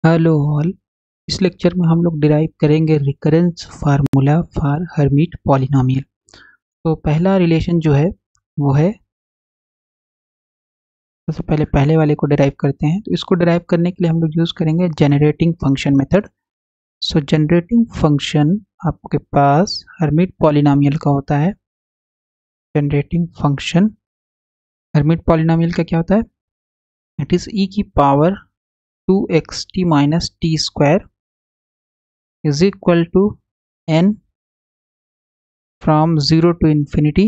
Hello all. इस lecture में हम लोग डिराइव करेंगे recurrence formula for Hermite polynomial. तो पहला रिलेशन जो है वो है, सबसे पहले पहले वाले को डिराइव करते हैं। तो इसको डिराइव करने के लिए हम लोग यूज़ करेंगे जनरेटिंग फंक्शन मेथड। सो जनरेटिंग फंक्शन आपके पास हर्मीट पॉलिनोमियल का होता है। जनरेटिंग फंक्शन हर्मीट पॉलिनोमियल का क्या होता है? इट इज़ ई की power 2xt minus t square is equal to n from 0 to infinity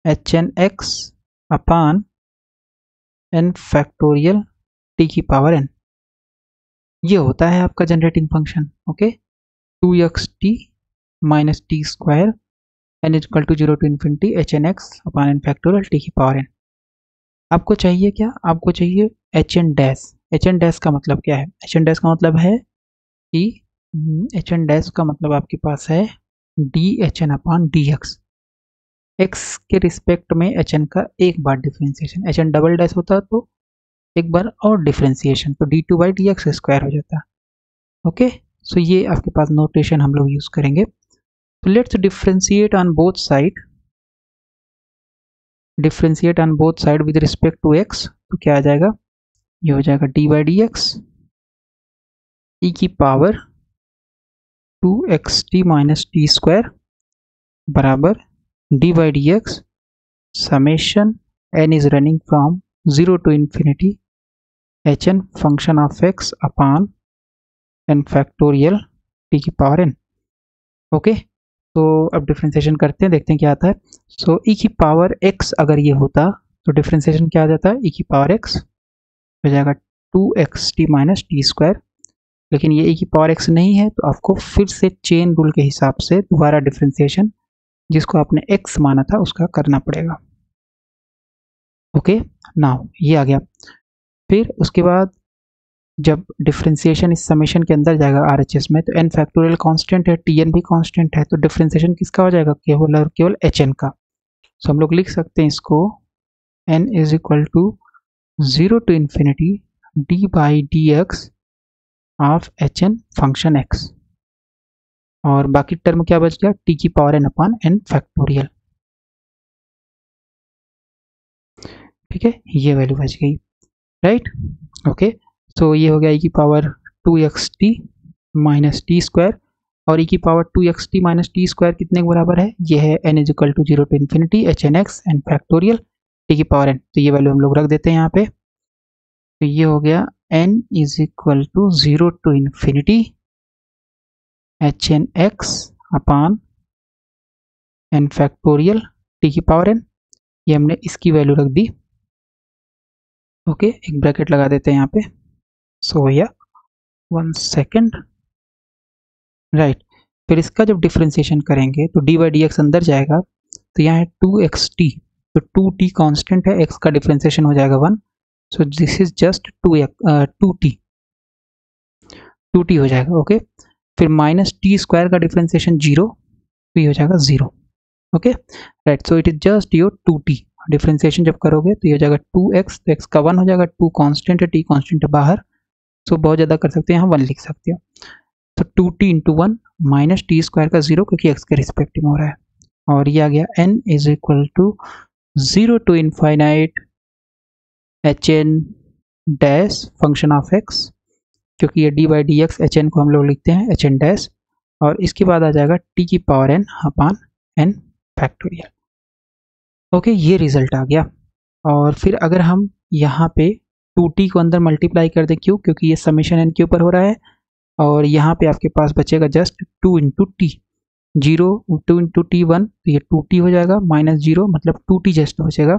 hn x upon n factorial t की पावर n। ये होता है आपका generating function. Okay, 2xt minus t square n is equal to 0 to infinity hn x upon n factorial t की power n। आपको चाहिए क्या? आपको चाहिए hn डैश। hn डैश का मतलब क्या है? hn डैश का मतलब है कि hn डैश का मतलब आपके पास है dHn अपॉन dx। x के रिस्पेक्ट में hn का एक बार डिफ्रेंसिएशन, hn डबल डैश होता तो एक बार और डिफ्रेंसिएशन, तो d2 by d x square हो जाता। ओके, सो ये आपके पास नोटेशन हम लोग यूज करेंगे। तो let's differentiate on both side, differentiate on both side with respect to x। तो क्या आ जाएगा? ये हो जाएगा d by d x e की power 2xt minus t square बराबर d by d x summation n is running from 0 to infinity hn function of x upon n factorial t की पावर n। ओके, तो अब differentiation करते हैं, देखते हैं क्या आता है। सो e की पावर x अगर ये होता तो डिफ्रेंसिएशन क्या आ जाता है? e की पावर x हो जाएगा 2xt माइनस टी स्क्वायर। लेकिन ये e की पावर x नहीं है, तो आपको फिर से चेन रूल के हिसाब से दोबारा डिफ्रेंसिएशन जिसको आपने x माना था उसका करना पड़ेगा। ओके, नाउ ये आ गया। फिर उसके बाद जब डिफ्रेंसिएशन इस समेशन के अंदर जाएगा RHS में, तो n फैक्टोरियल कांस्टेंट है, tn भी कांस्टेंट है, तो डिफ्रेंसिएशन किसका हो जाएगा? केवल और केवल hn का। सो हम लोग लिख सकते हैं इसको n is equal to 0 to infinity d by d x of hn function x, और बाकी टर्म क्या बच गया? t की power n upon n factorial. ठीक है, ये वैल्यू बच गई, राइट। ओके, सो ये हो गया e की power 2xt minus t square, और e की power 2xt minus t square कितने के बराबर है? ये है n is equal to 0 to infinity hn x n factorial t की पावर n। तो ये वैल्यू हम लोग रख देते हैं यहाँ पे। तो ये हो गया n is equal to 0 to infinity hn x upon n factorial t की पावर n। ये हमने इसकी वैल्यू रख दी। ओके, एक ब्रैकेट लगा देते हैं यहाँ पे। सो या 1 सेकेंड, राइट। फिर इसका जब डिफ्रेंसिएशन करेंगे तो डी बाई डी एक्स अंदर जाएगा, तो यहाँ है 2xt, तो 2t कांस्टेंट है, x का डिफ्रेंसिएशन हो जाएगा 1। So this is just 2t हो जाएगा। ओके, फिर माइनस टी स्क्वायर का डिफ्रेंसिएशन 0, तो ये हो जाएगा 0। Okay, right. So it is just your 2t। Differentiation जब करोगे तो ये हो जाएगा 2x, तो x का 1 हो जाएगा, 2 कांस्टेंट है, t कांस्टेंट है बाहर, सो बहुत ज़्यादा कर सकते हैं, यहाँ 1 लिख सकते हो। तो 2t into 1 minus t square का 0, क्योंकि x के रिस्पेक्टिव हो रहा है, और ये आ गया n is equal to 0 to infinite hn dash function of x, क्योंकि ये d by d x hn को हम लोग लिखते हैं hn डैश, और इसके बाद आ जाएगा t की power n upon n factorial. Okay, ये रिजल्ट आ गया। और फिर अगर हम यहाँ पे 2t को अंदर मल्टीप्लाई कर दें, क्यों? क्योंकि ये समेशन n के ऊपर हो रहा है, और यहाँ पे आपके पास बचेगा just 2 into T, 0 2 into T 1, तो ये 2t हो जाएगा, माइनस 0 मतलब 2t जस्ट बचेगा।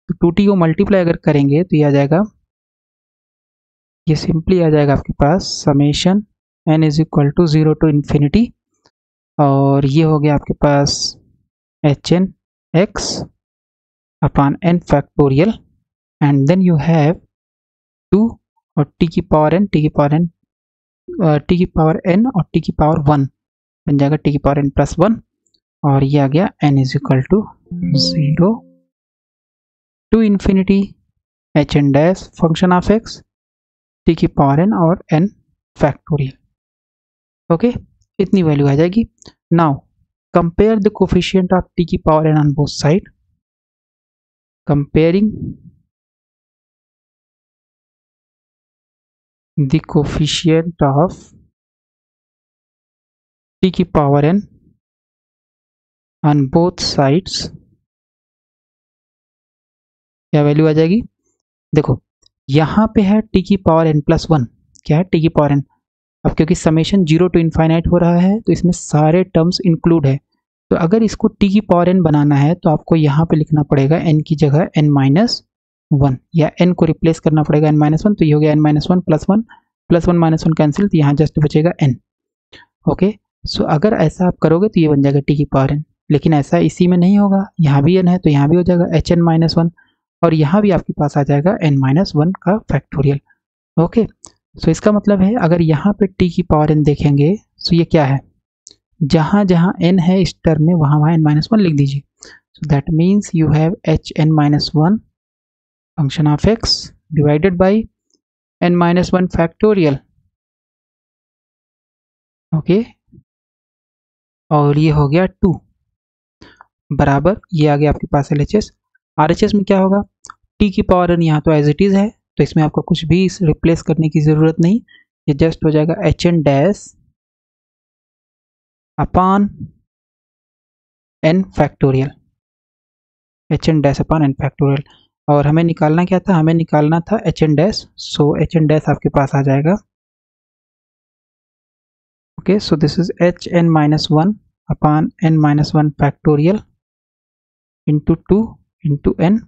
तो 2t को मल्टीप्लाई अगर करेंगे तो ये आ जाएगा, ये सिंपली आ जाएगा आपके पास summation n is equal to 0 to infinity, और ये हो गया आपके पास hn x upon n factorial, and then you have 2 और t की पावर n, t की पावर n t की पावर n और t की पावर 1 बन जाएगा t की पावर n प्लस 1, और ये आ गया n is equal to 0 to infinity hn dash function of x t की पावर n और n फैक्टोरियल। ओके, इतनी वैल्यू आ जाएगी। Now compare the coefficient of t की power n on both side. Comparing the coefficient of t की power n on both sides, क्या value आ जाएगी? देखो यहाँ पे है टी की पावर n प्लस 1, क्या है टी की पावर n। अब क्योंकि समेशन 0 टू इनफाइनाइट हो रहा है तो इसमें सारे टर्म्स इंक्लूड है, तो अगर इसको टी की पावर n बनाना है तो आपको यहाँ पे लिखना पड़ेगा n की जगह n माइनस 1, या n को रिप्लेस करना पड़ेगा n माइनस 1, तो ये हो गया n minus 1 plus 1 minus 1 cancel, तो यहाँ जस्ट बचेगा n। ओके, सो अगर ऐसा आप करोगे तो ये बन जाएगा टी की पावर n, लेकिन ऐसा इसी में नहीं होगा, यहाँ भी n है तो यहाँ भी हो जाएगा hn माइनस 1, और यहाँ भी आपके पास आ जाएगा n माइनस 1 का फैक्टोरियल। ओके, सो इसका मतलब है अगर यहाँ पे t की पावर n देखेंगे तो ये क्या है, जहाँ जहाँ n है इस टर्म में वहाँ वहाँ n माइनस 1 लिख दीजिए। So that means you have hn minus 1 function of x divided by n minus 1 factorial. Okay, और ये हो गया 2 बराबर, ये आ गया आपके पास LHS। RHS में क्या होगा, t की पावर n यहाँ तो एज इट इज़ है, तो इसमें आपको कुछ भी रिप्लेस करने की ज़रूरत नहीं, ये जस्ट हो जाएगा hn dash upon n factorial, hn dash upon n factorial. और हमें निकालना क्या था, हमें निकालना था hn डैश, सो hn डैश आपके पास आ जाएगा। Okay, so this is hn minus 1 upon n minus 1 factorial into 2 into n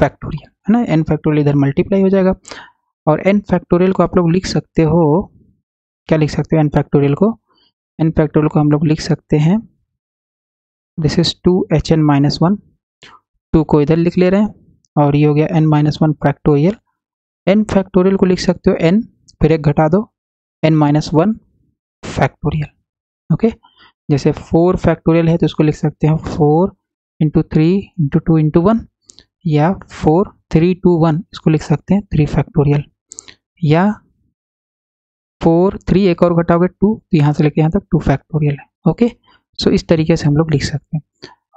factorial, है ना, n फैक्टोरियल इधर मल्टीप्लाई हो जाएगा। और n फैक्टोरियल को आप लोग लिख सकते हो, क्या लिख सकते हो n फैक्टोरियल को, n फैक्टोरियल को हम लोग लिख सकते हैं दिस इज 2hn माइनस 1, 2 को इधर लिख ले रहे हैं, और ये हो गया n minus 1 factorial. n factorial को लिख सकते हो n, फिर एक घटा दो n माइनस 1 फैक्टोरियल। ओके, जैसे 4 फैक्टोरियल है तो इसको लिख सकते हैं 4 इंटू 3 इंटू 2 इंटू 1, या 4 3 2 1 इसको लिख सकते हैं 3 फैक्टोरियल, या 4 3 एक और घटाओगे 2, तो यहाँ से लेके यहाँ तक 2 फैक्टोरियल है। ओके, सो इस तरीके से हम लोग लिख सकते हैं।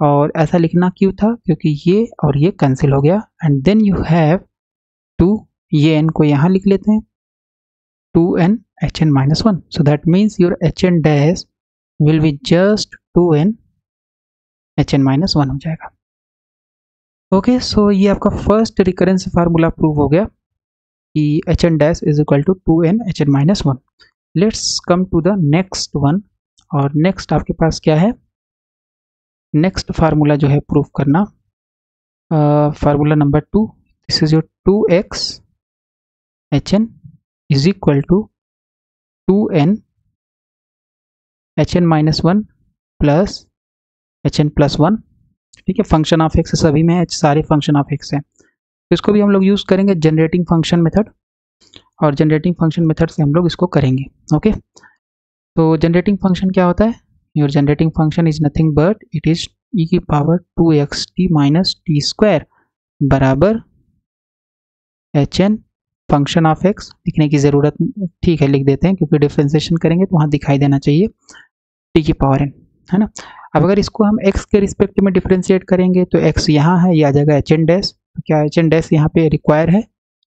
और ऐसा लिखना क्यों था, क्योंकि ये और ये कैंसिल हो गया, एंड देन यू हैव 2, ये n को यहाँ लिख लेते हैं 2n hn minus 1, so that means your hn dash will be just 2n hn minus 1 हो जाएगा। ओके, सो ये आपका फर्स्ट रिकरेंस फार्मूला प्रूव हो गया कि hn dash is equal to 2n hn minus 1। Let's come to the next one, और next आपके पास क्या है, नेक्स्ट फार्मूला जो है प्रूव करना, formula number 2, this is your 2x hn is equal to 2n hn minus 1 plus hn plus 1। ठीक है, फंक्शन ऑफ एक्स सभी में है, सारे फंक्शन ऑफ एक्स हैं, तो इसको भी हम लोग यूज़ करेंगे जनरेटिंग फंक्शन मेथड, और जनरेटिंग फंक्शन मेथड से हम लोग इसको करेंगे। ओके, तो जनरेटिंग फंक्शन क्या होता है, your generating function is nothing but it is e की power 2xt minus t square बराबर hn फंक्शन ऑफ x। लिखने की ज़रूरत, ठीक है लिख देते हैं, क्योंकि डिफ्रेंसिएशन करेंगे तो वहाँ दिखाई देना चाहिए t की पावर n, है ना। अब अगर इसको हम x के रिस्पेक्ट में डिफ्रेंशिएट करेंगे तो x यहाँ है, ये आ जाएगा hn डैश, तो क्या hn डैश यहाँ पे रिक्वायर है,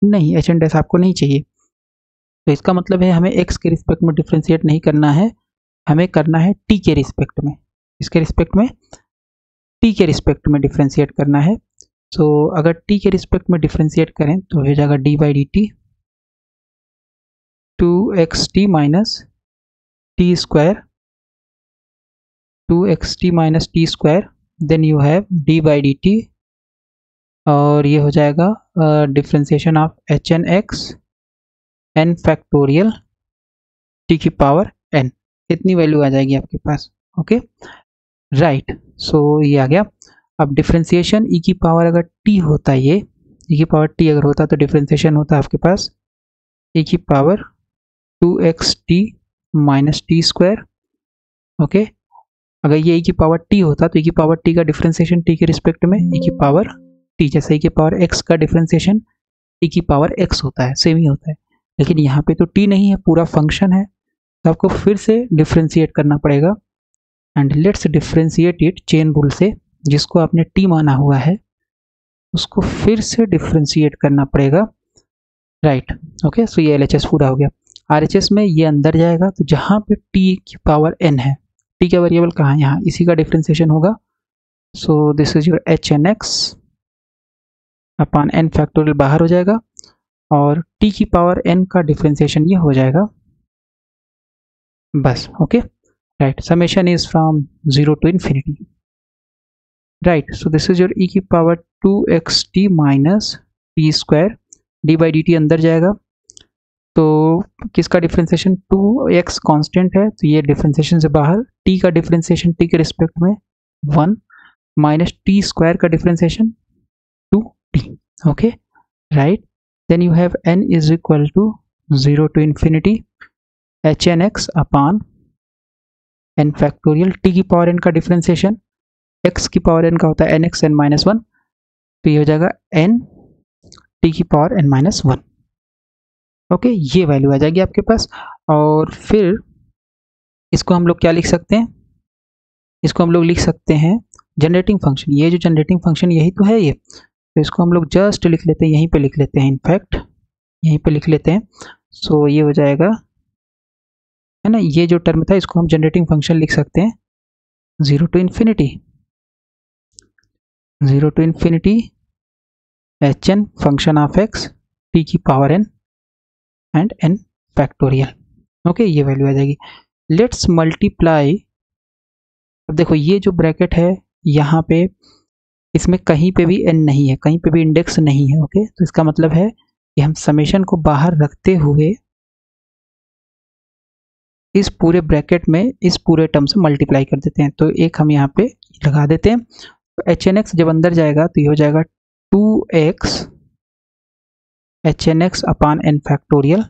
नहीं, hn डैश आपको नहीं चाहिए, तो इसका मतलब है हमें x के रिस्पेक्ट में डिफ्रेंशिएट नहीं करना है, हमें करना है t के रिस्पेक्ट में, इसके रिस्पेक्ट में t के रिस्पेक्ट में डिफ्रेंशिएट करना है। सो अगर t के रिस्पेक्ट में डिफ्रेंशिएट करें तो हो जाएगा d by d t 2xt minus t square, 2xt minus t square, then you have d by d t, और ये हो जाएगा differentiation of hn x n factorial t की पावर n, इतनी वैल्यू आ जाएगी आपके पास। ओके, राइट, सो ये आ गया। अब डिफ्रेंसिएशन e की पावर अगर t होता है, ये e की पावर t अगर होता तो डिफ्रेंसिएशन होता आपके पास e की power 2xt minus t square. Okay, अगर ये e की पावर t होता तो e की पावर t का डिफ्रेंसिएशन t के रिस्पेक्ट में e की पावर t, जैसे e की पावर x का डिफ्रेंसिएशन e की पावर x होता है, सेम ही होता है, लेकिन यहाँ पे तो t नहीं है, पूरा फंक्शन है, तो आपको फिर से डिफ्रेंशिएट करना पड़ेगा। And let's differentiate it chain rule से, जिसको आपने t माना हुआ है उसको फिर से डिफ्रेंशिएट करना पड़ेगा, राइट। ओके, सो ये LHS पूरा हो गया। RHS में ये अंदर जाएगा, तो जहाँ पे t की पावर n है, t का वेरिएबल कहाँ है, यहाँ, इसी का डिफ्रेंशिएशन होगा। सो this is your HNX upon n factorial बाहर हो जाएगा, और t की पावर n का डिफ्रेंशिएशन ये हो जाएगा, बस। Okay, right, summation is from 0 to infinity, right. So this is your e की power 2xt minus t square, D by d T अंदर जाएगा, तो किसका डिफ्रेंशिएशन, 2x कांस्टेंट है, तो ये डिफ्रेंशिएशन से बाहर, t का डिफ्रेंशिएशन t के रिस्पेक्ट में 1 माइनस t स्क्वायर का differentiation 2t, okay, right. Then you have n is equal to 0 to infinity HNX upon n factorial, t की पावर n का डिफ्रेंशिएशन, x की पावर n का होता है nx n माइनस 1, तो ये हो जाएगा n t की पावर n माइनस 1, ओके, ये वैल्यू आ जाएगी आपके पास। और फिर इसको हम लोग क्या लिख सकते हैं, इसको हम लोग लिख सकते हैं जनरेटिंग फंक्शन, ये जो जनरेटिंग फंक्शन यही तो है ये, तो इसको हम लोग जस्ट लिख लेते हैं, यहीं पे लिख लेते हैं, इनफैक्ट यहीं पे लिख लेते हैं। सो ये हो जाएगा, है ना, ये जो टर्म था इसको हम जनरेटिंग फंक्शन लिख सकते हैं 0 to infinity hn function of x t की power n and n factorial, okay, ये वैल्यू आ जाएगी। लेट्स मल्टीप्लाई, अब देखो ये जो ब्रैकेट है यहाँ पे, इसमें कहीं पे भी n नहीं है, कहीं पे भी इंडेक्स नहीं है, ओके, तो इसका मतलब है कि हम समेशन को बाहर रखते हुए इस पूरे ब्रैकेट में इस पूरे टर्म से मल्टीप्लाई कर देते हैं, तो एक हम यहाँ पे लगा देते हैं, तो HNX जब अंदर जाएगा तो ये हो जाएगा 2x HNX upon n factorial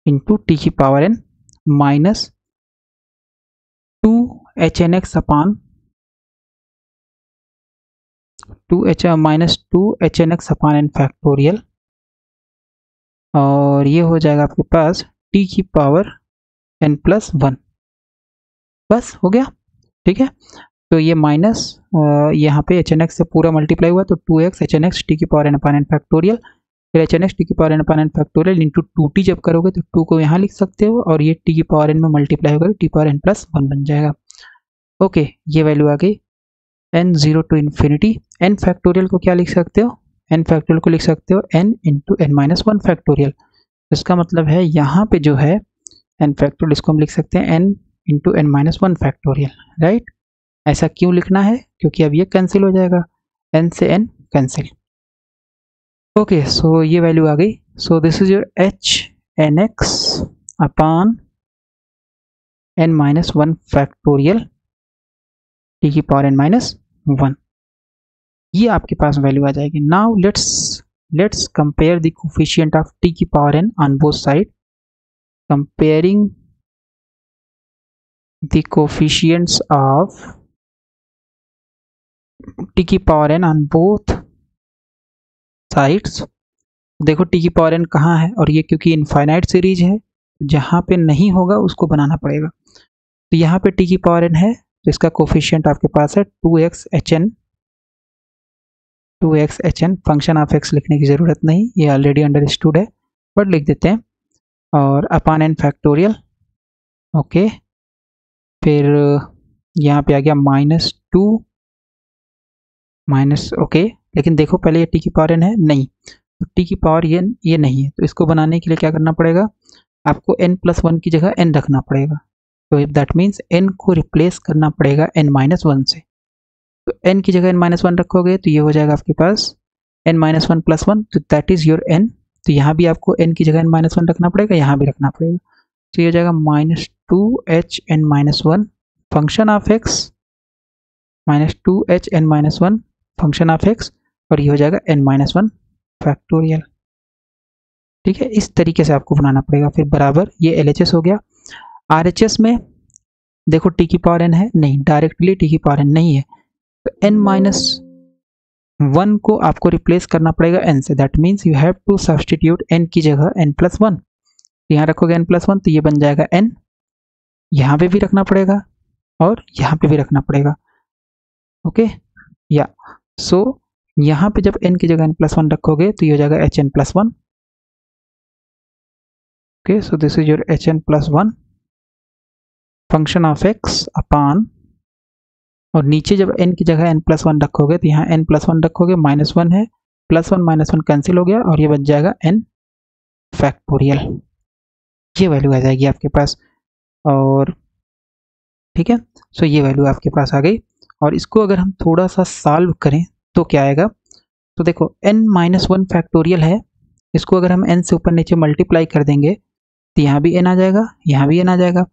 into t की power n minus 2 HNX upon 2 HNX upon n factorial, और ये हो जाएगा आपके पास t की पावर n प्लस 1, बस हो गया, ठीक है। तो ये माइनस यहाँ पे HNX से पूरा मल्टीप्लाई हुआ, तो 2x HNX t की power n upon n factorial, फिर HNX t की power n upon n factorial into 2t जब करोगे तो 2 को यहाँ लिख सकते हो, और ये t की पावर n में मल्टीप्लाई होगा तो t पावर n प्लस 1 बन जाएगा, ओके, ये वैल्यू आ गई n 0 to infinity। n factorial को क्या लिख सकते हो, n फैक्टोरियल को लिख सकते हो n into n minus 1 factorial, इसका मतलब है यहाँ पे जो है n फैक्टोरियल, इसको हम लिख सकते हैं n into n minus 1 factorial, right. ऐसा क्यों लिखना है, क्योंकि अब ये कैंसिल हो जाएगा, n से n कैंसिल, ओके, सो ये वैल्यू आ गई। सो this is your HNX upon n minus 1 factorial t की पावर n माइनस 1, ये आपके पास वैल्यू आ जाएगी। Now let's compare the coefficient of t की power n on both side, comparing the coefficients of t की power n on both sides. देखो t की power n कहाँ है, और ये क्योंकि इनफाइनाइट सीरीज है, जहाँ पे नहीं होगा उसको बनाना पड़ेगा, तो यहाँ पे t की पावर n है, तो इसका कोफिशिएंट आपके पास है 2x hn, function of x लिखने की ज़रूरत नहीं, ये ऑलरेडी अंडरस्टूड है, बट लिख देते हैं, और अपॉन n फैक्टोरियल, ओके, फिर यहाँ पे आ गया -2 माइनस, ओके, लेकिन देखो पहले ये t की पावर n है नहीं, तो t की पावर ये नहीं है, तो इसको बनाने के लिए क्या करना पड़ेगा, आपको n प्लस 1 की जगह n रखना पड़ेगा, तो दैट मीन्स n को रिप्लेस करना पड़ेगा n माइनस 1 से, तो n की जगह n माइनस 1 रखोगे तो ये हो जाएगा आपके पास n माइनस 1 प्लस 1, तो दैट इज योर n, तो यहाँ भी आपको n की जगह n माइनस 1 रखना पड़ेगा, यहाँ भी रखना पड़ेगा, तो ये हो जाएगा -2hn minus 1 function of x -2hn minus 1 function of x, और ये हो जाएगा n माइनस 1 फैक्टोरियल, ठीक है, इस तरीके से आपको बनाना पड़ेगा। फिर बराबर ये LHS हो गया। RHS में देखो t की पावर n है नहीं, डायरेक्टली t की पावर n नहीं है, तो n माइनस 1 को आपको रिप्लेस करना पड़ेगा n से, that means you have to substitute n की जगह n+1। यहाँ रखोगे n+1 तो ये बन जाएगा n, यहाँ पे भी रखना पड़ेगा और यहाँ पे भी रखना पड़ेगा। ओके या सो यहाँ पे जब n की जगह n+1 रखोगे तो ये हो जाएगा hn+1। Okay, so this is your hn+1 function of x अपान, और नीचे जब n की जगह n+1 रखोगे तो यहाँ n+1 रखोगे, -1 है, +1 -1 कैंसिल हो गया और ये बन जाएगा n फैक्टोरियल। ये वैल्यू आ जाएगी आपके पास, और ठीक है, सो ये वैल्यू आपके पास आ गई। और इसको अगर हम थोड़ा सा सॉल्व करें तो क्या आएगा, तो देखो n-1 फैक्टोरियल है, इसको अगर हम n से ऊपर नीचे मल्टीप्लाई कर देंगे तो यहाँ भी n आ जाएगा, यहाँ भी n आ जाएगा।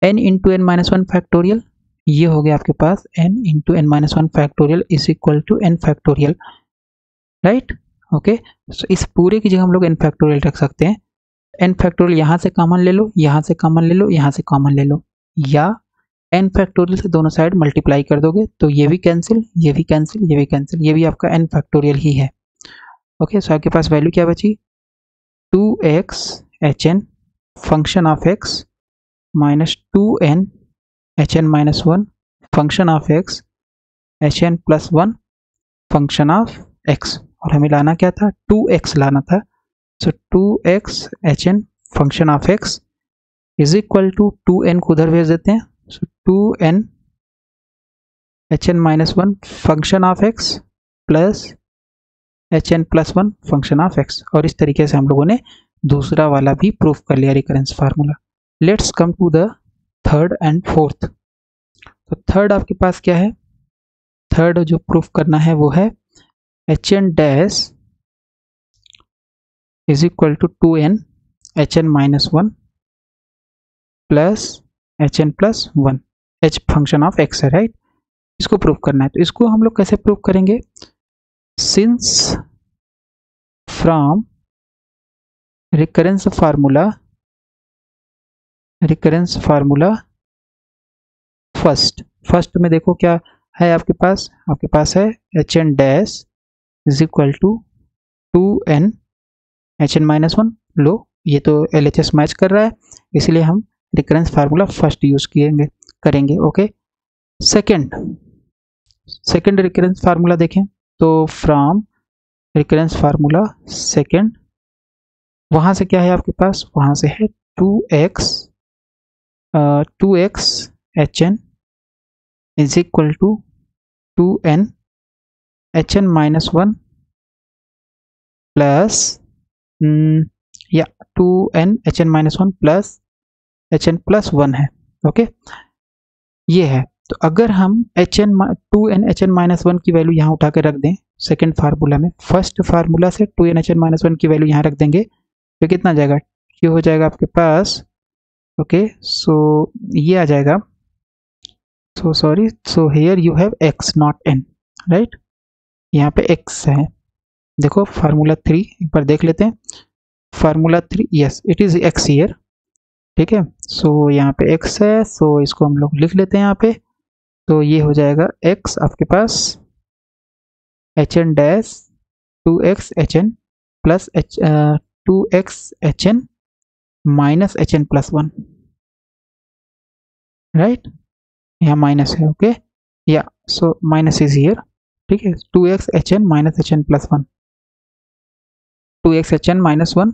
n इंटू n-1 फैक्टोरियल, ये हो गया आपके पास n into n-1 factorial is equal to n factorial, right. Okay, so इस पूरे की जगह हम लोग n फैक्टोरियल रख सकते हैं। n फैक्टोरियल यहाँ से कॉमन ले लो, यहाँ से कॉमन ले लो, यहाँ से कॉमन ले लो, या n फैक्टोरियल से दोनों साइड मल्टीप्लाई कर दोगे तो ये भी कैंसिल, ये भी कैंसिल, ये भी कैंसिल, ये भी आपका n फैक्टोरियल ही है। ओके, सो आपके पास वैल्यू क्या बची, 2x hn function of x minus 2n hn-1 function of x hn+1 function of x, और हमें लाना क्या था, 2x लाना था। So 2x hn function of x is equal to 2n को उधर भेज देते हैं, so 2n hn-1 function of x plus hn+1 function of x। और इस तरीके से हम लोगों ने दूसरा वाला भी प्रूफ कर लिया recurrence formula. Let's come to the third and fourth. तो थर्ड आपके पास क्या है, थर्ड जो प्रूफ करना है वो है hn dash is equal to 2n hn-1 plus hn+1, h function of x है, राइट। इसको प्रूफ करना है, तो इसको हम लोग कैसे प्रूफ करेंगे, since from recurrence formula first में देखो क्या है आपके पास है hn dash is equal to 2n hn-1। लो, ये तो LHS मैच कर रहा है, इसलिए हम रिकरेंस फार्मूला फर्स्ट यूज करेंगे। ओके, सेकंड रिकरेंस फार्मूला देखें तो फ्रॉम रिकरेंस फार्मूला सेकंड, वहां से क्या है आपके पास, वहां से है 2x hn is equal to 2n hn-1 plus 2n hn-1 plus hn+1 है। ओके, ये है। तो अगर हम 2n hn-1 की वैल्यू यहाँ उठा के रख दें सेकेंड फार्मूला में, फर्स्ट फार्मूला से 2n hn-1 की वैल्यू यहाँ रख देंगे तो कितना जाएगा, ये हो जाएगा आपके पास। ओके, सो ये आ जाएगा, so here you have x not n, right. यहाँ पे x है, देखो फार्मूला 3 एक बार देख लेते हैं, formula 3, yes it is x here, ठीक है। सो यहाँ पे x है, सो इसको हम लोग लिख लेते हैं यहाँ पे, तो ये हो जाएगा x आपके पास hn dash 2x hn plus 2x hn minus hn+1, right, यहाँ माइनस है। ओके, या सो माइनस इज हियर, ठीक है, 2x hn minus hn+1, 2x hn -1।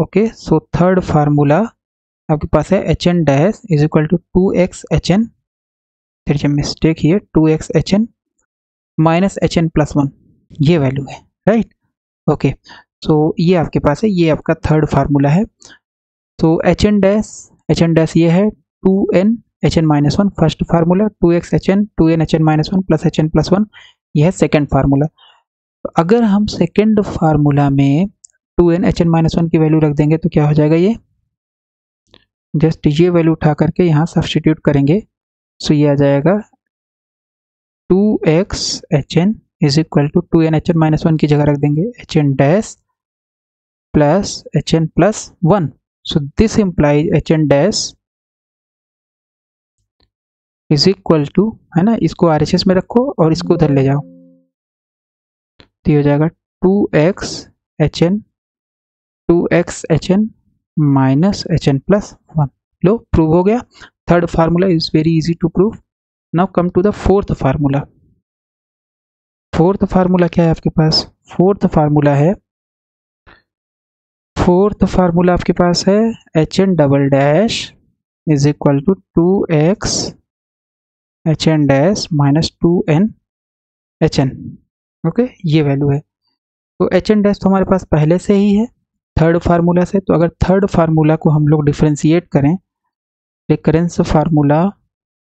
Okay, so third formula आपके पास है hn dash is equal to 2x hn, there is a mistake here, 2x hn minus hn+1, ये value है, right. Okay, सो ये आपके पास है, ये आपका थर्ड फार्मूला है। तो hn डैश ये है 2n hn-1 first formula, 2x hn 2n hn-1 plus hn+1, यह है सेकेंड फार्मूला। तो अगर हम सेकेंड फार्मूला में 2n hn-1 की वैल्यू रख देंगे तो क्या हो जाएगा, ये जस्ट ये वैल्यू उठा करके यहाँ सब्स्टिट्यूट करेंगे, सो ये आ जाएगा 2x hn is equal to 2n hn-1 की जगह रख देंगे hn dash plus hn+1, so this implies hn dash is equal to, है ना, इसको RHS में रखो और इसको उधर ले जाओ, तो ये हो जाएगा 2x HN minus HN plus 1। लो प्रूव हो गया। Third formula is very easy to prove. Now come to the fourth formula. Fourth formula क्या है आपके पास? फोर्थ फार्मूला आपके पास है HN double dash is equal to 2x HN dash minus 2n HN। Okay, ये value है। तो HN dash तो हमारे पास पहले से ही है थर्ड फार्मूला से। तो अगर थर्ड फार्मूला को हम लोग डिफ्रेंशिएट करें, रिकरेंस फार्मूला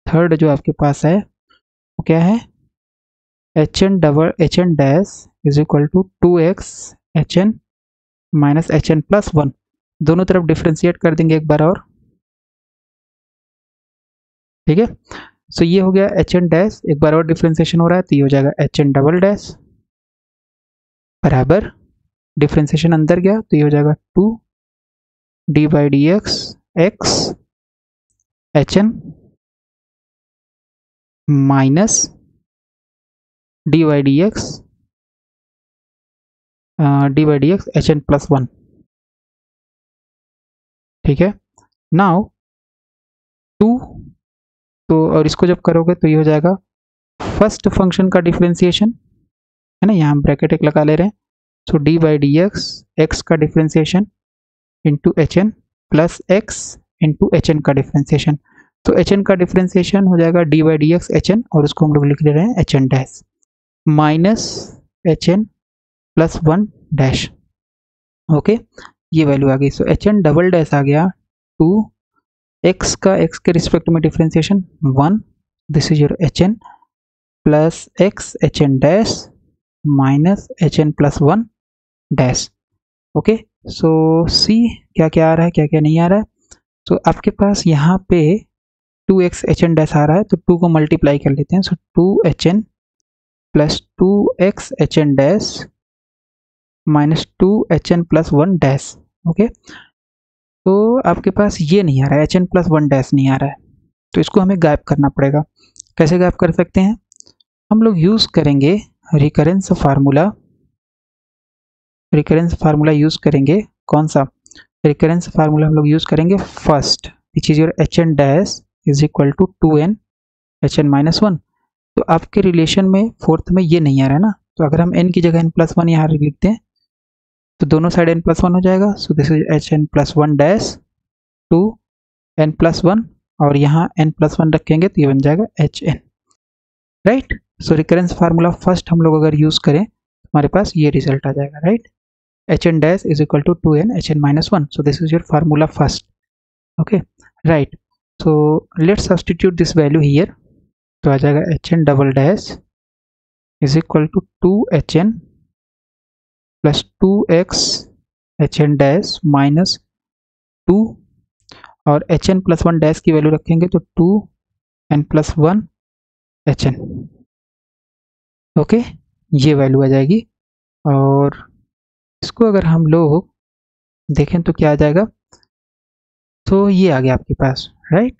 थर्ड जो आपके पास है वो क्या है? HN dash is equal to 2x HN minus HN plus 1। दोनों तरफ डिफ्रेंशिएट कर देंगे एक बार और, ठीक है। सो ये हो गया HN डैश, एक बार और डिफ्रेंशिएशन हो रहा है तो ये हो जाएगा HN डबल डैश बराबर, डिफ्रेंशिएशन अंदर गया तो ये हो जाएगा 2 D by d x HN minus D by d x HN plus 1, ठीक है। नाउ 2 तो और इसको जब करोगे तो ये हो जाएगा फर्स्ट फंक्शन का डिफ्रेंशिएशन है ना, यहाँ हम ब्रैकेट एक लगा ले रहे हैं। सो डी बाई डी एक्स का differentiation into HN plus x into HN का डिफ्रेंशिएशन। तो HN का डिफ्रेंशिएशन हो जाएगा d by d x HN, और उसको हम लोग लिख ले रहे हैं HN dash minus HN plus 1 dash. Okay, ये वैल्यू आ गई। सो HN डबल डैश आ गया 2 x का x के रिस्पेक्ट में differentiation 1, this is your HN plus x HN dash minus HN plus 1 dash. Okay, so see क्या क्या आ रहा है, क्या क्या नहीं आ रहा है। तो आपके पास यहाँ पे 2x HN डैश आ रहा है तो 2 को मल्टीप्लाई कर लेते हैं। सो 2HN plus 2x HN dash minus 2HN plus 1 dash. Okay, तो आपके पास ये नहीं आ रहा है, HN प्लस 1 डैश नहीं आ रहा है, तो इसको हमें गायब करना पड़ेगा। कैसे गायब कर सकते हैं? हम लोग यूज़ करेंगे रिकरेंस फार्मूला यूज़ करेंगे। कौन सा रिकरेंस फार्मूला हम लोग यूज़ करेंगे? First which is your HN dash is equal to 2n HN minus 1। तो आपके रिलेशन में फोर्थ में ये नहीं आ रहा है ना, तो अगर हम n की जगह n प्लस 1 यहाँ लिखते हैं तो दोनों साइड n प्लस 1 हो जाएगा। So this is HN plus 1 dash two n plus 1, और यहाँ n प्लस 1 रखेंगे तो ये बन जाएगा HN, राइट। सो रिकरेंस फार्मूला फर्स्ट हम लोग अगर यूज़ करें तो हमारे पास ये रिजल्ट आ जाएगा, right. HN dash is equal to 2n HN minus 1। So this is your formula first. Okay, right. So let's substitute this value here. तो आ जाएगा HN double dash is equal to 2HN plus 2x HN dash minus 2, और HN plus 1 dash की value रखेंगे तो 2n plus 1 HN। Okay, ये value आ जाएगी, और इसको अगर हम लोग देखें तो क्या आ जाएगा? तो ये आ गया आपके पास, राइट।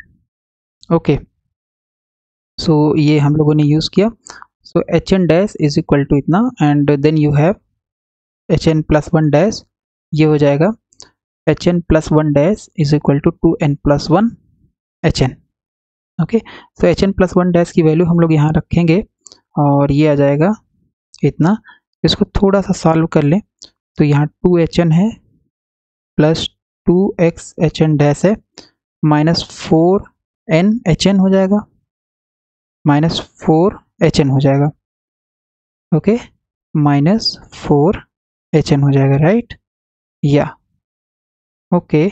ओके, सो ये हम लोगों ने यूज़ किया। So HN dash is equal to इतना, and then you have HN plus 1 dash, ये हो जाएगा HN plus 1 dash is equal to 2n plus 1 HN। Okay, so HN plus 1 dash की वैल्यू हम लोग यहाँ रखेंगे, और ये आ जाएगा इतना। इसको थोड़ा सा सॉल्व कर लें तो यहाँ 2HN है प्लस 2x HN डैश है माइनस 4n HN हो जाएगा, माइनस 4 HN हो जाएगा। ओके, माइनस 4 HN हो जाएगा, राइट, या ओके।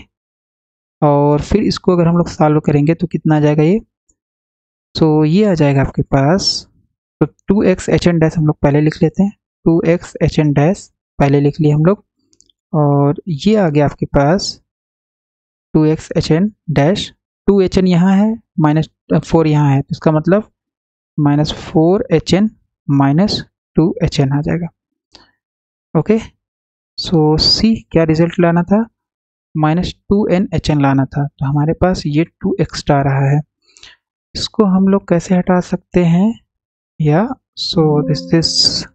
और फिर इसको अगर हम लोग सॉल्व करेंगे तो कितना आ जाएगा ये? सो ये आ जाएगा आपके पास, तो 2x HN डैश हम लोग पहले लिख लेते हैं, 2x HN डैश पहले लिख लिए हम लोग, और ये आ गया आपके पास 2x HN डैश, 2 HN यहाँ है माइनस 4 यहाँ है, तो इसका मतलब माइनस 4 HN माइनस 2 HN आ जाएगा। ओके, सो सी क्या रिजल्ट लाना था? माइनस 2n HN लाना था, तो हमारे पास ये 2 एक्स्ट्रा रहा है। इसको हम लोग कैसे हटा सकते हैं? या so this is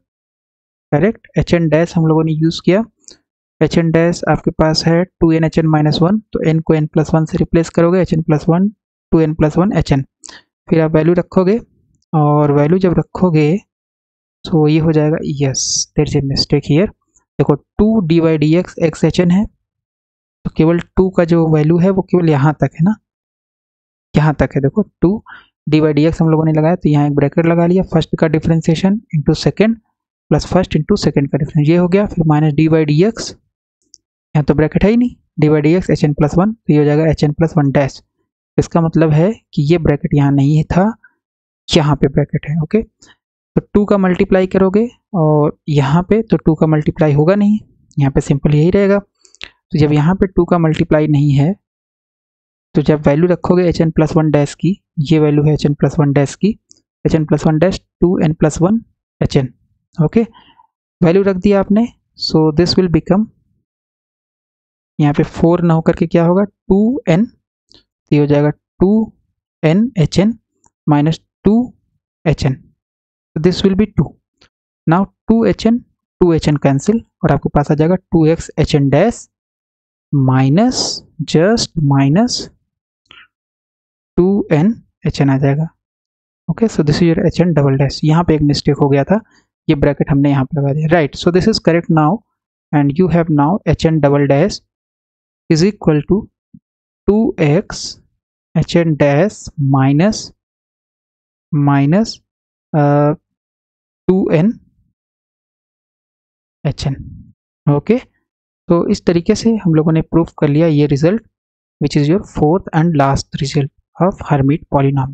correct. H N dash हम लोगों ने यूज़ किया, एच एन डैश आपके पास है 2n H N minus one, तो n को n+1 से रिप्लेस करोगे, H N plus one 2n+1 H N, फिर आप वैल्यू रखोगे, और वैल्यू जब रखोगे तो ये हो जाएगा, yes there is a mistake here, देखो 2 dy/dx x एच एन है, तो केवल 2 का जो वैल्यू है वो केवल यहाँ तक है ना, यहाँ तक है, देखो 2 dy/dx हम लोगों ने लगाया, तो यहाँ एक ब्रैकेट लगा लिया, फर्स्ट का differentiation into second plus first into second का डिफरेंस, ये हो गया, फिर माइनस dy/dx, यहाँ तो ब्रैकेट है ही नहीं, dy/dx H N plus one, तो ये हो जाएगा H N plus one dash, इसका मतलब है कि ये ब्रैकेट यहाँ नहीं था, यहाँ पे ब्रैकेट है, ओके। तो 2 का मल्टीप्लाई करोगे और यहाँ पे, तो 2 का मल्टीप्लाई होगा नहीं, यहाँ पे सिंपल यही रहेगा, तो जब यहाँ पे 2 का मल्टीप्लाई नहीं है, तो जब वैल्यू रखोगे H N plus one dash की, ये वैल्यू है H N plus one dash की, H N plus one dash 2n+1 H N, okay, value रख दिया आपने, सो दिस विल बिकम, यहाँ पे 4 ना होकर के क्या होगा 2n, ये हो जाएगा 2n H N minus 2 H N, this will be 2, now 2 H N cancel, और आपके पास आ जाएगा 2x H N dash minus just minus 2n H N आ जाएगा, okay. So this is your H N double dash, यहाँ पे एक मिस्टेक हो गया था, ये ब्रैकेट हमने यहाँ पे लगा दिया, right. So this is correct now, and you have now H N double dash is equal to 2x H N dash minus 2n H N, okay. तो इस तरीके से हम लोगों ने प्रूफ कर लिया ये result, which is your fourth and last result of hermit polynomial.